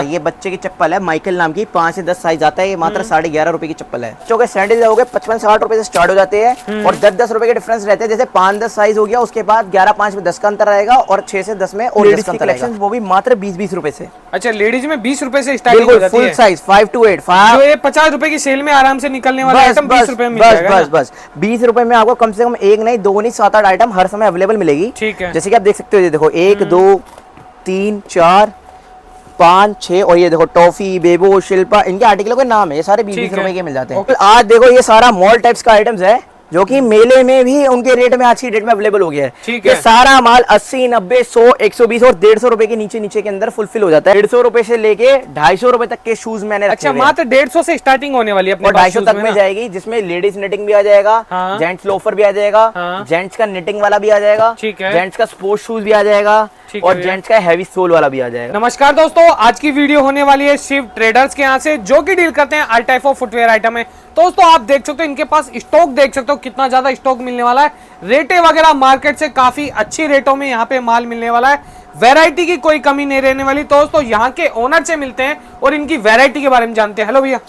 ये बच्चे की चप्पल है माइकल नाम की, 5 से 10 साइज आता है। ये मात्र 11.5 रुपए की चप्पल है। बच्चों के सैंडल हो गए 55-60 रुपए से स्टार्ट हो जाते हैं और 10-10 रुपए के डिफरेंस रहते हैं। जैसे 5-10 साइज हो गया, उसके बाद 11-5 में 10 का अंतर रहेगा और 6 से 10 में और 10 का अंतर रहेगा। वो भी मात्र 20-20 रुपए से। अच्छा, लेडीज में 20 रुपए से स्टार्टिंग हो जाती है। फुल साइज 5 to 8 जो ये 50 रुपए की सेल में आराम से निकलने वाला आइटम 20 रुपए में मिल जाएगा। बस 20 रुपए में आपको कम से कम एक नहीं, दो नहीं, 7-8 आइटम हर समय अवेलेबल मिलेगी। ठीक है। जैसे कि आप देख सकते हो, ये देखो 1 2 3 4 5 6 और ये देखो टॉफी, बेबो, शिल्पा, इनके आर्टिकलों के नाम है। ये सारे 20 रुपए के मिल जाते हैं। आज देखो ये सारा मॉल टाइप्स का आइटम्स है जो कि मेले में भी उनके रेट में आज की डेट में अवेलेबल हो गया है। ठीक है। ये सारा माल 80 90 100 120 और 150 रुपए के नीचे के अंदर फुलफिल हो जाता है। 150 रुपए से लेके 250 रुपए तक के शूज मैंने रखे। अच्छा, मात्र 150 से स्टार्टिंग होने वाली है अपने और 250 तक में जाएगी, जिसमें लेडीज निटिंग भी आ जाएगा, जेंट्स लोफर भी आ जाएगा, जेंट्स का निटिंग वाला भी आ जाएगा, जेंट्स का स्पोर्ट्स शूज भी आ जाएगा और जेंट्स का हैवी सोल वाला भी आ जाएगा। नमस्कार दोस्तों, आज की वीडियो होने वाली है शिव ट्रेडर्स के यहाँ से, जो कि डील करते हैं all type of footwear item है। दोस्तों आप देख सकते हो इनके पास स्टॉक, देख सकते हो कितना ज्यादा स्टॉक मिलने वाला है। रेटें वगैरह मार्केट से काफी अच्छी रेटों में यहाँ पे माल मिलने वाला है। वैरायटी की कोई कमी नहीं रहने वाली। दोस्तों यहाँ के ओनर से मिलते हैं और इनकी वैरायटी के बारे में जानते हैं। हेलो भैया।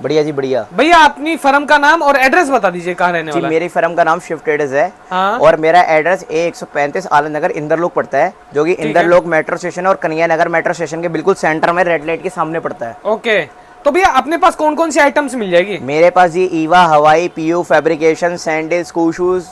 बढ़िया जी बढ़िया। भैया अपनी फर्म का नाम और एड्रेस बता दीजिए, कहाँ रहने वाला है? मेरी फर्म का नाम शिव ट्रेडर्स है। और मेरा एड्रेस A135 आनंद नगर इंदरलोक पड़ता है, जो कि इंदरलोक मेट्रो स्टेशन और कन्हैया नगर मेट्रो स्टेशन के बिल्कुल सेंटर में रेड लाइट के सामने पड़ता है। ओके, तो भैया अपने पास कौन कौन सी आइटम्स मिल जाएगी? मेरे पास ये ईवा, हवाई, PU, fabrication, sandal, school shoes,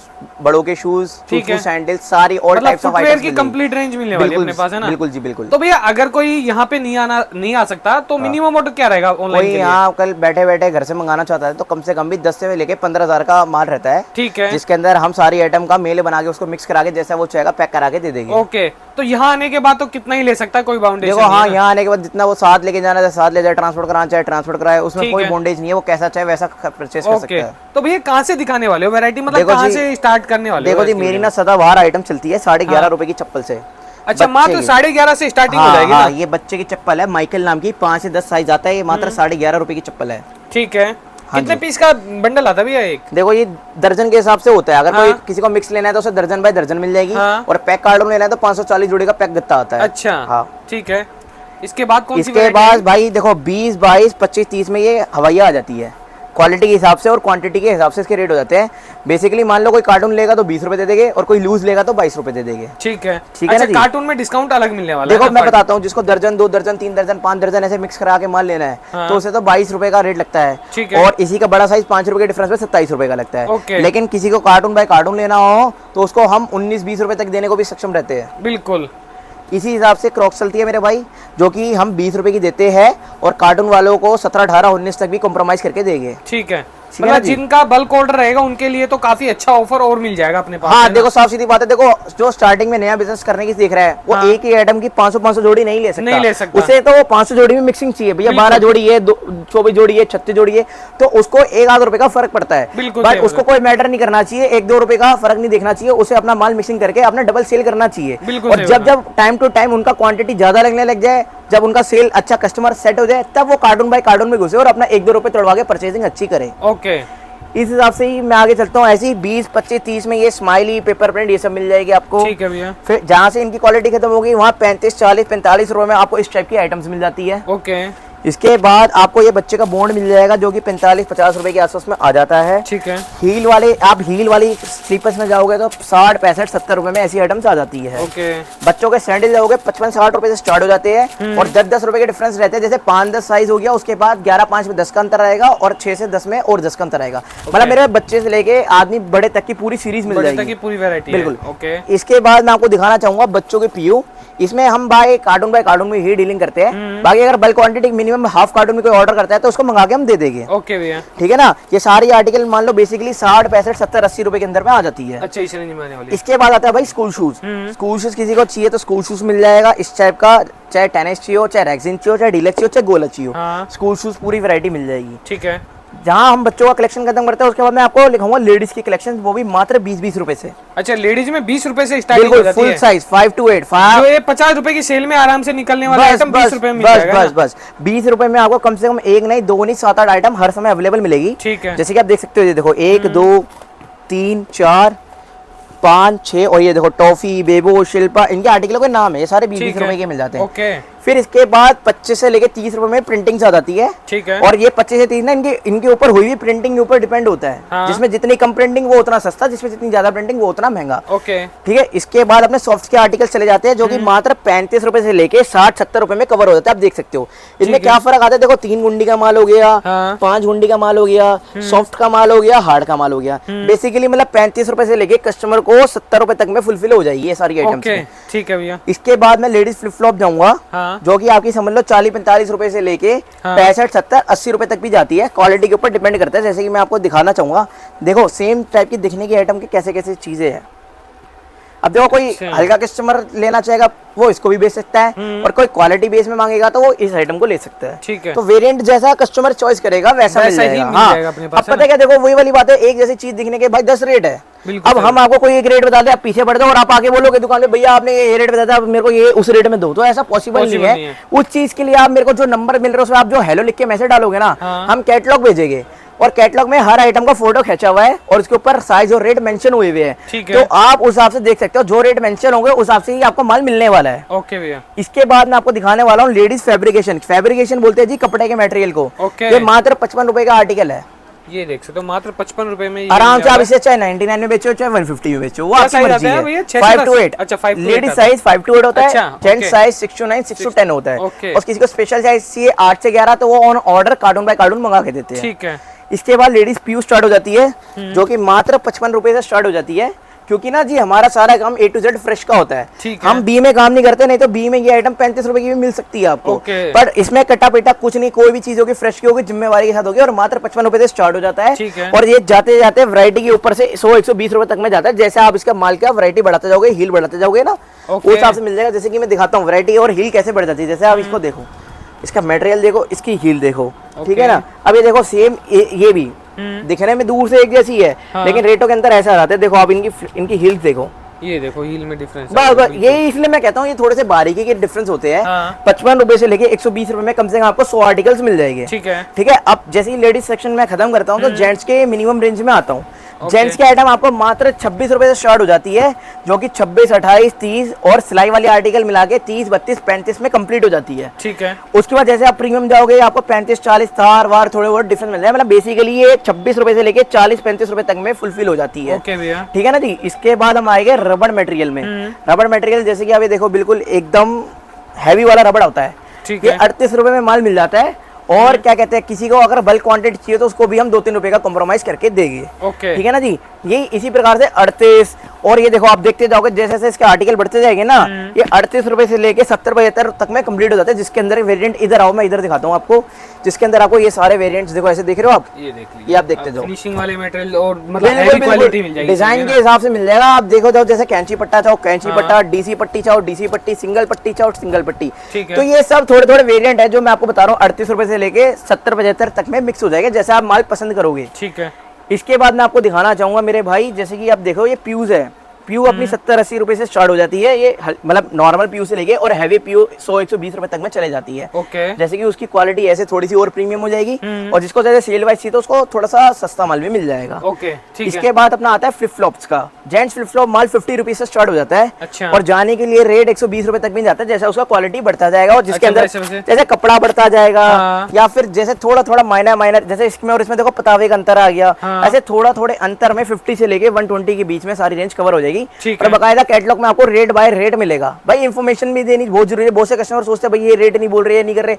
बड़ों के शूज, सैंडल, सारी ऑल टाइप्स ऑफ आइटम्स की कंप्लीट रेंज मिलने वाली है अपने पास, है ना? बिल्कुल जी बिल्कुल। तो भैया अगर कोई यहाँ पे नहीं आ सकता तो मिनिमम ऑर्डर क्या रहेगा ऑनलाइन के लिए? यहाँ कल बैठे बैठे घर से मंगाना चाहता है तो कम से कम भी 10 से लेके 15,000 का माल रहता है। ठीक है। जिसके अंदर हम सारी आइटम का मेल बना के उसको मिक्स करा के जैसा वो चाहेगा पैक करा के दे देंगे। ओके, तो यहाँ आने के बाद तो कितना ही ले सकता है, कोई बाउंडेशन? देखो हाँ, यहाँ आने के बाद जितना वो साथ लेके जाना है साथ ले जाए, ट्रांसपोर्ट कराना चाहे ट्रांसपोर्ट कराए, उसमें कोई बॉन्डेज नहीं है। वो कैसा चाहे वैसा परचेस कर सकता है। तो भैया कहाँ से दिखाने वाले हो वैरायटी, मतलब कहाँ से स्टार्ट करने वाले हो? देखो जी, मेरी ना सदाबहार आइटम चलती है 11.5 रुपए की चप्पल से। अच्छा, मात्र 11.5 से स्टार्टिंग हो जाएगी ना? ये बच्चे की चप्पल है माइकल नाम की, 5 से 10 साइज आता है। ये मात्र 11.5 रुपए की चप्पल है। ठीक है। कितने पीस का बंडल आता है भैया एक? देखो ये दर्जन के हिसाब से होता है। अगर कोई किसी को मिक्स लेना है तो उसे दर्जन बाय दर्जन मिल जाएगी। और पैक कार्टून लेना है तो 540 जोड़ी का पैक गत्ता आता है। अच्छा हाँ, ठीक है। इसके बाद कौन सी? इसके बाद भाई देखो 20 22 25 30 में ये हवाइया आ जाती है। क्वालिटी के हिसाब से और क्वांटिटी के हिसाब से इसके रेट हो जाते हैं। बेसिकली मान लो कोई कार्टून लेगा तो 20 रुपए दे देंगे और कोई लूज लेगा तो 22 रुपए दे देंगे। ठीक है। ठीक है ना जी? कार्टून में डिस्काउंट अलग मिलने वाला है। देखो मैं बताता हूँ, जिसको दर्जन 2 दर्जन 3 दर्जन 5 दर्जन ऐसे मिक्स करा के माल लेना है तो उसे तो 22 रुपए का रेट लगता है। ठीक है। और इसी का बड़ा साइज 5 रुपए के डिफरेंस में 27 रुपए का लगता है। ओके। लेकिन किसी को कार्टून बाय कार्टून लेना हो तो उसको हम 19-20 रुपए तक देने को भी सक्षम रहते हैं। बिल्कुल इसी हिसाब से क्रॉक्स चलती है मेरे भाई, जो कि हम 20 रुपए की देते हैं और कार्टून वालों को 17 18 19 तक भी कॉम्प्रोमाइज करके देंगे। ठीक है। मतलब जिनका बल्क ऑर्डर रहेगा उनके लिए तो काफी अच्छा ऑफर और मिल जाएगा अपने पास। हाँ देखो साफ सीधी बात है, देखो जो स्टार्टिंग में नया बिजनेस करने की देख रहा है वो एक ही आइटम की 500 जोड़ी नहीं ले सकता। उसे तो 500 जोड़ी में मिक्सिंग चाहिए भैया। 12 जोड़ी है, 24 जोड़ी है, 36 जोड़ी है, तो उसको 1-8 रुपए का फर्क पड़ता है। बट उसको कोई मैटर नहीं करना चाहिए, 1-2 रुपए का फर्क नहीं देखना चाहिए। उसे अपना माल मिक्सिंग करके अपना डबल सेल करना चाहिए। और जब टाइम टू टाइम उनका क्वांटिटी ज्यादा लगने लग जाए, जब उनका सेल अच्छा कस्टमर सेट हो जाए, तब वो कार्टून बाय कार्टून में घुसे और अपना 1-2 रुपए तोड़वा के परचेजिंग अच्छी करे। ओके, इस हिसाब से ही मैं आगे चलता हूँ। ऐसे ही 20 25 30 में ये स्माइली, पेपर प्रिंट, ये सब मिल जाएगी आपको। ठीक है भैया। फिर जहाँ से इनकी क्वालिटी खत्म होगी वहाँ 35 40 45 रुपए में आपको इस टाइप की आइटम्स मिल जाती है। ओके। इसके बाद आपको ये बच्चे का बॉन्ड मिल जाएगा जो कि 45-50 रुपए के आसपास में आ जाता है। ठीक है। हील वाले, आप हील वाली स्लीपर्स में जाओगे तो 60 65 70 रुपए में ऐसी आइटम्स आ जाती है। ओके। बच्चों के सैंडल जाओगे 55-60 रुपए से स्टार्ट हो जाते हैं और 10-10 रुपए के डिफरेंस रहते हैं। जैसे 5-10 साइज हो गया, उसके बाद 11-5 में 10 का अंतर रहेगा और 6 से 10 में और 10 का अंतर रहेगा। मतलब मेरे बच्चे से लेके आदमी बड़े तक की पूरी सीरीज मिल जाएगी, पूरी वैरायटी। बिल्कुल। ओके। इसके बाद मैं आपको दिखाना चाहूंगा बच्चों के पीयू। इसमें हम बाय कार्टून में ही डीलिंग करते हैं। बाकी अगर bulk quantity minimum half cartoon में कोई ऑर्डर करता है तो उसको मंगा के हम दे देंगे। ओके भैया। ठीक है ना? ये सारी आर्टिकल मान लो बेसिकली 60 65 70 80 रुपए के अंदर में आ जाती है। अच्छा, इस रेंज में आने वाली। इसके बाद आता है भाई स्कूल शूज। स्कूल शूज किसी को चाहिए तो स्कूल शूज मिल जाएगा इस टाइप का, चाहे टेनिस चाहिए हो, चाहे रेक्सिन चाहिए हो, चाहे डीलक्स चाहिए हो, चाहे गोला चाहिए हो, स्कूल शूज पूरी वैरायटी मिल जाएगी। ठीक है। जहाँ हम बच्चों का कलेक्शन खत्म करते हैं उसके बाद मैं आपको लिखाऊंगा लेडीज की कलेक्शन, वो भी मात्र 20-20 रुपए से। अच्छा, लेडीज में 20 रुपए से स्टार्टिंग हो जाती है। फुल साइज 5 to 8 जो ये 50 रुपए की सेल में आराम से निकलने वाला आइटम 20 रुपए में मिल जाएगा। बस 20 रुपए में आपको कम से कम एक नहीं, दो नहीं, 7-8 आइटम हर समय अवेलेबल मिलेगी। ठीक है। जैसे कि आप देख सकते हो, ये देखो 1 2 3 4 5 6 और ये देखो टॉफी, बेबो, शिल्पा, इनके आर्टिकलों के नाम है। ये सारे 20 रुपए के मिल जाते हैं। ओके। फिर इसके बाद 25 से लेके 30 रुपए में प्रिंटिंग आ जाती है। ठीक है। और ये 25 से 30 ना इनके ऊपर हुई हुई प्रिंटिंग के ऊपर डिपेंड होता है। हाँ। जिसमें जितनी कम प्रिंटिंग वो उतना सस्ता, जिसमें जितनी ज्यादा प्रिंटिंग वो उतना महंगा। ओके। ठीक है। इसके बाद अपने सॉफ्ट के आर्टिकल चले जाते हैं जो कि मात्र 35 रुपए से लेके 60-70 रुपए में कवर हो जाता है। आप देख सकते हो इसमें क्या फर्क आता है। देखो 3 गुंडी का माल हो गया, 5 गुंडी का माल हो गया, सॉफ्ट का माल हो गया, हार्ड का माल हो गया। बेसिकली मतलब 35 रुपए से लेके कस्टमर को 70 रुपए तक में फुलफिल हो जाएगी ये सारी आइटम्स। ठीक है भैया। इसके बाद मैं लेडीज फ्लिप फ्लॉप जाऊंगा। हाँ। जो कि आपकी समझ लो 40-45 रुपए से लेके 65-70-80 रुपए तक भी जाती है। क्वालिटी के ऊपर डिपेंड करता है। जैसे कि मैं आपको दिखाना चाहूंगा, देखो सेम टाइप की दिखने की आइटम के कैसे कैसे चीजें हैं। अब देखो कोई हल्का कस्टमर लेना चाहेगा वो इसको भी बेच सकता है, और कोई क्वालिटी बेस में मांगेगा तो वो इस आइटम को ले सकता है। ठीक है। तो वेरिएंट जैसा कस्टमर चॉइस करेगा वैसा मिल जाएगा। हाँ। अब पता है क्या, देखो वही वाली बात है, एक जैसी चीज दिखने के भाई 10 रेट है। अब हम आपको कोई एक रेट बता दे, आप पीछे बढ़ जाओ और आप आगे बोलोगे दुकान में भैया आपने ये रेट बताया, मेरे को ये उस रेट में दो, तो ऐसा पॉसिबल नहीं है। उस चीज के लिए आप मेरे को जो नंबर मिल रहा है उसमें आप जो हेलो लिख के मैसेज डालोगे ना, हम कैटलॉग भेजेंगे और कैटलॉग में हर आइटम का फोटो खींचा हुआ है और उसके ऊपर साइज और रेट मेंशन हुए हुए हैं। तो आप उस हिसाब से देख सकते हो, जो रेट मेंशन होंगे उस हिसाब से ही आपको माल मिलने वाला है। ओके भैया। इसके बाद मैं आपको दिखाने वाला हूँ लेडीज फैब्रिकेशन। फैब्रिकेशन बोलते हैं जी कपड़े के मटेरियल को। ये मात्र 55 रुपए का आर्टिकल है। ये देख सकते हो मात्र 55 रुपए में आराम से आप इसे चाहे 99 में बेचो चाहे 150 में बेचो, वो आपकी मर्जी है। 5 to 8। अच्छा 5 लेडीज साइज 5 to 8 होता है, जेंट्स साइज 6 to 9, 6 to 10 होता है। और किसी को स्पेशल साइज चाहिए 8 से 11 तो वो on order carton by carton मंगा के देते हैं। ठीक है। इसके बाद लेडीज पीयू स्टार्ट हो जाती है जो कि मात्र 55 रुपए से स्टार्ट हो जाती है। क्योंकि ना जी हमारा सारा काम A to Z फ्रेश का होता है। हम बी में काम नहीं करते, नहीं तो बी में ये आइटम 35 रुपए की भी मिल सकती है आपको। पर इसमें कटा पेटा कुछ नहीं, कोई भी चीज होगी फ्रेश की होगी, जिम्मेवारी के साथ होगी, और मात्र 55 रुपए से स्टार्ट हो जाता है। और ये जाते जाते वैरायटी के ऊपर से 100-120 रुपए तक में जाता है। जैसे आप इसका माल का वैरायटी बढ़ाते जाओगे, हील बढ़ाते जाओगे ना, उस हिसाब से मिल जाएगा। जैसे कि मैं दिखाता हूँ वैरायटी और हील कैसे बढ़ जाती है। जैसे आप इसको देखो, इसका मटेरियल देखो, इसकी हील देखो, ठीक है ना। अब ये देखो सेम ये भी दिखने में दूर से एक जैसी है, लेकिन रेटों के अंदर ऐसा आता है। देखो आप इनकी हील्स देखो, ये देखो हील में डिफरेंस। बस ये इसलिए मैं कहता हूँ ये थोड़े से बारीकी के डिफरेंस होते हैं। 55 रुपए से लेके 120 रुपए में कम से कम आपको 100 आर्टिकल्स मिल जाएंगे। ठीक है। अब जैसे ही लेडीज सेक्शन में खत्म करता हूँ तो जेंट्स के मिनिमम रेंज में आता हूँ। जेंट्स की आइटम आपको मात्र 26 रुपए से स्टार्ट हो जाती है, जो कि 26, 28, 30 और सिलाई वाली आर्टिकल मिला के 30, 32, 35 में कंप्लीट हो जाती है। ठीक है। उसके बाद जैसे आप प्रीमियम जाओगे आपको 35, 40 थार वार थोड़े बहुत डिफरेंस मिल जाए। मतलब बेसिकली ये 26 रुपए से लेके 40, 35 रुपए तक में फुलफिल हो जाती है। ठीक है ना जी। इसके बाद हम आएंगे रबड़ मटेरियल में। रबड़ मटेरियल जैसे कि आप ये देखो बिल्कुल एकदम हैवी वाला रबड़ होता है। ये 38 रुपए में माल मिल जाता है। और क्या कहते हैं, किसी को अगर बल्क क्वांटिटी चाहिए तो उसको भी हम 2-3 रुपए का कॉम्प्रोमाइज करके देंगे। ठीक है ना जी। ये इसी प्रकार से 38, और ये देखो आप देखते जाओगे जैसे जैसे इसके आर्टिकल बढ़ते जाएंगे ना, ये 38 रुपए से लेके 70-75 तक में कंप्लीट हो जाता है। जिसके अंदर वेरिएंट, इधर आओ मैं इधर दिखाता हूँ आपको, जिसके अंदर आपको ये सारे वेरिएंट्स देखो, ऐसे देख रहे हो आप, ये आप देखते जाओ। फिनिशिंग वाले मटेरियल और मतलब हैवी क्वालिटी मिल जाएगी, डिजाइन के हिसाब से मिल जाएगा। आप देखो जाओ, जैसे कैंची पट्टा चाहो कैंची पट्टा, डीसी पट्टी चाहो डीसी पट्टी, सिंगल पट्टी चाहो सिंगल पट्टी। तो ये सब थोड़े थोड़े वेरिएंट है जो मैं आपको बता रहा हूँ। 38 रुपए से लेके 70-75 तक में मिक्स हो जाएगा, जैसे आप माल पसंद करोगे। ठीक है। इसके बाद मैं आपको दिखाना चाहूंगा मेरे भाई, जैसे कि आप देखो ये प्यूज है। पीयू अपनी 70-80 रुपए से स्टार्ट हो जाती है। ये मतलब नॉर्मल पीयू से लेके और हैवी पीयू 100-120 रुपए तक में चले जाती है। जैसे कि उसकी क्वालिटी ऐसे थोड़ी सी और प्रीमियम हो जाएगी, और जिसको जैसे सेल वाइज चाहिए तो उसको थोड़ा सा सस्ता माल भी मिल जाएगा। इसके बाद अपना आता है फ्लिप फ्लॉप्स का। जेंट्स फ्लिप फ्लॉप माल 50 रुपीज से स्टार्ट हो जाता है, और जाने के लिए रेट 120 रुपए तक भी जाता है। जैसे उसका क्वालिटी बढ़ता जाएगा और जिसके अंदर जैसे कपड़ा बढ़ता जाएगा, या फिर जैसे थोड़ा थोड़ा माइनर जैसे इसमें और इसमें देखो पतावे का अंतर आ गया, ऐसे थोड़ा थोड़े अंतर में 50 से लेके 120 के बीच में सारी रेंज कवर हो जाएगी। और बकायदा कैटलॉग में आपको रेट बाय रेट मिलेगा। भाई इन्फॉर्मेशन भी देनी बहुत जरूरी है। बहुत से कस्टमर सोचते हैं भाई ये रेट नहीं बोल रहे, नहीं कर रहे।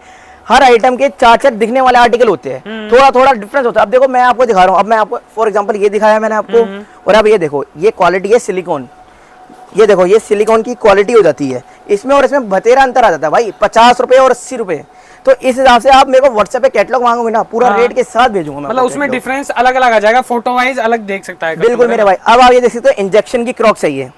हर आइटम के 4-4 दिखने वाले आर्टिकल होते हैं, थोड़ा थोड़ा डिफरेंस होता है। अब देखो मैं आपको दिखा रहा हूँ, अब मैं आपको फॉर एग्जांपल ये दिखाया मैंने आपको, और अब ये देखो ये क्वालिटी है सिलिकॉन। ये देखो ये सिलिकॉन की क्वालिटी हो जाती है इसमें, और इसमें बतेरा अंतर आ जाता है भाई, 50 रुपए और 80 रुपए। तो इस हिसाब से आप मेरे को व्हाट्सएप पे कैटलॉग मांगोगे ना, पूरा रेट के साथ भेजूंगा मैं। मतलब उसमें डिफरेंस अलग अलग आ जाएगा, फोटो वाइज अलग देख सकता है। बिल्कुल मेरे भाई। अब आप ये देख सकते हो इंजेक्शन की क्रॉक्स है ये।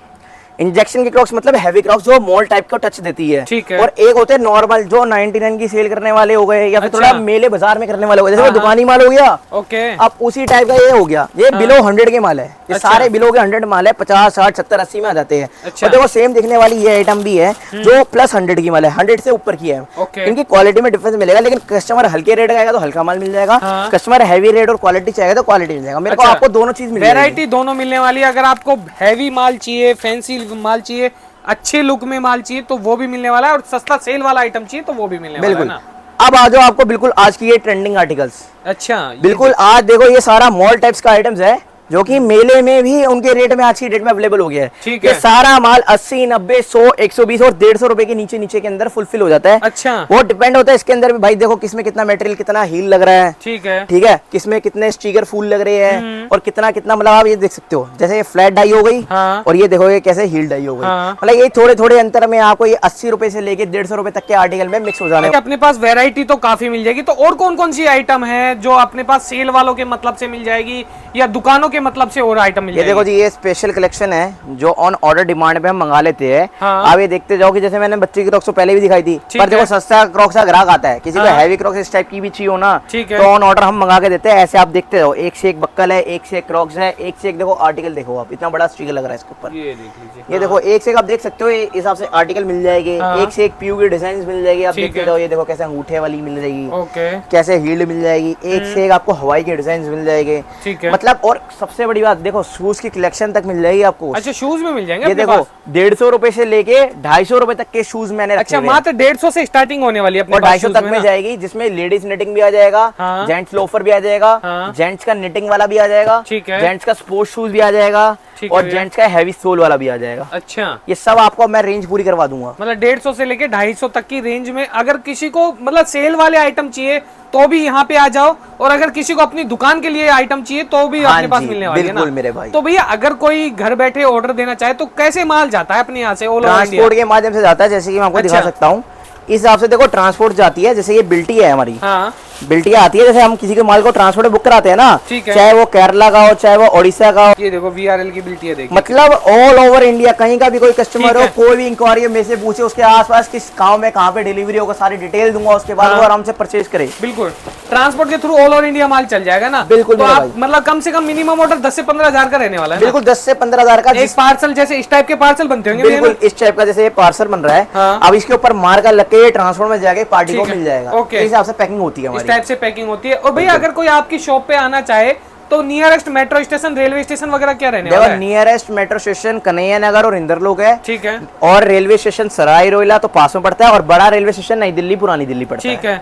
इंजेक्शन की क्रॉक्स मतलब हैवी क्रॉक्स जो मॉल टाइप का टच देती है। ठीक है। और एक होते हैं नॉर्मल जो 99 की सेल करने वाले हो गए, या फिर थोड़ा मेले बाजार में करने वाले हो गए, जैसे दुकानी माल हो गया। ओके। अब उसी टाइप का ये हो गया, ये बिलो 100 के माल है। ये सारे बिलो के 100 माल है, 50, 60, 70, 80 में आ जाते हैं। और देखो सेम दिखने वाली ये आइटम भी है जो प्लस 100 की माल है, 100 से ऊपर की है। इनकी क्वालिटी में डिफरेंस मिलेगा, लेकिन कस्टमर हल्के रेट का तो हल्का माल मिल जाएगा, कस्टमर हैवी रेट और क्वालिटी चाहिए तो क्वालिटी मिल जाएगा। मेरे को आपको दोनों चीज मिल जाएगी, वैरायटी दोनों मिलने वाली है। अगर आपको हैवी माल चाहिए, फैंसी माल चाहिए अच्छे लुक में माल चाहिए तो वो भी मिलने वाला है, और सस्ता सेल वाला आइटम चाहिए तो वो भी मिलने वाला है बिल्कुल। ना। अब आ जाओ आपको बिल्कुल आज की ये ट्रेंडिंग आर्टिकल्स। अच्छा, बिल्कुल आज देखो ये सारा मॉल टाइप्स का आइटम्स है जो कि मेले में भी उनके रेट में आज की डेट में अवेलेबल हो गया है। ठीक ये है। सारा माल 80, 90, 100, 120 और 150 रुपए के नीचे के अंदर फुलफिल हो जाता है। अच्छा, वो डिपेंड होता है इसके अंदर भी भाई, देखो किसमें कितना मटेरियल, कितना हील लग रहा है, ठीक है, ठीक है, किसमें कितने स्टिकर फूल लग रहे हैं और कितना कितना, मतलब आप ये देख सकते हो जैसे ये फ्लैट डाई हो गई हाँ। और ये देखो ये कैसे हील डाई हो गई। हाँ। मतलब ये थोड़े थोड़े अंतर में आपको ये 80 रुपए से लेके 150 रुपए तक के आर्टिकल में मिक्स हो जाने। अपने पास वैरायटी तो काफी मिल जाएगी। तो और कौन कौन सी आइटम है जो अपने पास सेल वालों के मतलब से मिल जाएगी या दुकानों के मतलब से और आइटम मिल ये जाएगी? देखो जी, ये स्पेशल कलेक्शन है जो ऑन ऑर्डर डिमांड पे हम मंगा लेते हैं। हाँ। आप ये देखते जाओ कि जैसे मैंने बच्चे की क्रॉक्स तो पहले भी दिखाई थी, ठीक पर देखो है। सस्ता क्रॉक्स का ग्राहक आता है, किसी को हाँ। हैवी क्रॉक्स इस टाइप की भी चाहिए हो ना, ठीक है। तो ऑन ऑर्डर हम मंगा के देते हैं। ऐसे आप देखते जाओ, एक से एक बक्कल है, एक से एक क्रॉक्स है, एक से एक देखो आर्टिकल देखो आप, इतना बड़ा स्टिकर लग रहा है इसके ऊपर। ये देख लीजिए, ये देखो एक से एक आप देख सकते हो, ये इस हिसाब से आर्टिकल मिल जाएंगे। हाँ। एक से एक पीयू की डिजाइन मिल जाएगी, आप ठीक देखते है। जाओ। ये देखो कैसे अंगूठे वाली मिल जाएगी, ओके, कैसे हील्ड मिल जाएगी, एक से एक आपको हवाई के डिजाइन मिल जाएंगे। ठीक है। मतलब और सबसे बड़ी बात देखो, शूज की कलेक्शन तक मिल जाएगी आपको। अच्छा, शूज में मिल जाएंगे ये अपने देखो पास? 150 रुपए से लेके 250 रुपए तक के शूज मैंने रखे अच्छा, हुए हैं। मात्र 150 से स्टार्टिंग होने वाली है अपने और पास 250 shoes तक में में ना? जाएगी, जिसमें लेडीज निटिंग भी आ जाएगा, हाँ। जेंट्स लोफर भी आ जाएगा, हाँ। जेंट्स का निटिंग वाला भी आ जाएगा, ठीक है। जेंट्स का स्पोर्ट्स शूज भी आ जाएगा ठीक है और भैया। जेंट्स का हैवी सोल वाला भी आ जाएगा। अच्छा, ये सब आपको मैं रेंज पूरी करवा दूंगा। मतलब 150 से लेके 250 तक की रेंज में। अगर किसी को मतलब सेल वाले आइटम चाहिए तो भी यहाँ पे आ जाओ, और अगर किसी को अपनी दुकान के लिए आइटम चाहिए तो भी हाँ अपने पास जी, मिलने वाली है ना? बिल्कुल मेरे भाई। तो भैया अगर कोई घर बैठे ऑर्डर देना चाहे तो कैसे माल जाता है अपने यहाँ से ऑल ओवर इंडिया? ट्रांसपोर्ट के माध्यम से जाता है, जैसे कि मैं आपको दिखा अच्छा। सकता हूँ। इस हिसाब से देखो ट्रांसपोर्ट जाती है, जैसे ये बिल्टी है हमारी, हाँ, बिल्टिया आती है, जैसे हम किसी के माल को ट्रांसपोर्ट बुक कराते हैं ना, ठीक है। चाहे वो केरला का हो चाहे वो ओडिशा का हो, ये देखो VRL की बिल्टी है, देखिए। मतलब ऑल ओवर इंडिया कहीं का भी कोई कस्टमर ठीक हो, है। कोई भी इंक्वायरी मेरे से पूछे, उसके आसपास किस गांव में कहाँ पे डिलीवरी होगा, सारी डिटेल दूंगा, उसके बाद हाँ। वो आराम से परचेज करे। बिल्कुल, ट्रांसपोर्ट के थ्रू ऑल ओवर इंडिया माल चल जाएगा ना? बिल्कुल तो मेरा आप भाई। मतलब कम से कम मिनिमम ऑर्डर 10 से 15 हजार का रहने वाला है ना? बिल्कुल 10 से 15 हजार का। एक पार्सल जैसे इस टाइप के पार्सल बनते होंगे भैया बिल्कुल ना? इस टाइप का जैसे ये पार्सल बन रहा है, हाँ। अब इसके ऊपर मार्का लग के ट्रांसपोर्ट में जाके पार्टी को ठीक है। मिल जाएगा। ओके। इस हिसाब से पैकिंग होती है इस हमारी। टाइप से पैकिंग होती है। और भैया अगर कोई आपकी शॉप पे आना चाहे तो nearest metro station, railway station वगैरह क्या रहने वाला देखो है? नियरेस्ट मेट्रो स्टेशन कन्हैया नगर और इंदरलोक है, ठीक है, और रेलवे स्टेशन सराय रोहिला तो पास में पड़ता है, और बड़ा रेलवे स्टेशन नई दिल्ली पुरानी दिल्ली पड़ता है। ठीक है।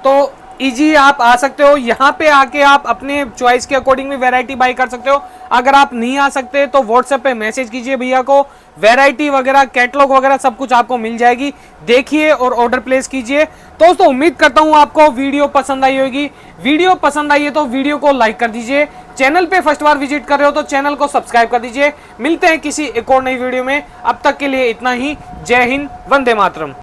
तो इजी आप आ सकते हो यहाँ पे, आके आप अपने चॉइस के अकॉर्डिंग भी वैरायटी बाई कर सकते हो। अगर आप नहीं आ सकते तो व्हाट्सएप पे मैसेज कीजिए भैया को, वैरायटी वगैरह कैटलॉग वगैरह सब कुछ आपको मिल जाएगी। देखिए और ऑर्डर प्लेस कीजिए। दोस्तों उम्मीद करता हूँ आपको वीडियो पसंद आई होगी। वीडियो पसंद आई है तो वीडियो को लाइक कर दीजिए। चैनल पे फर्स्ट बार विजिट कर रहे हो तो चैनल को सब्सक्राइब कर दीजिए। मिलते हैं किसी एक और नई वीडियो में, अब तक के लिए इतना ही। जय हिंद, वंदे मातरम।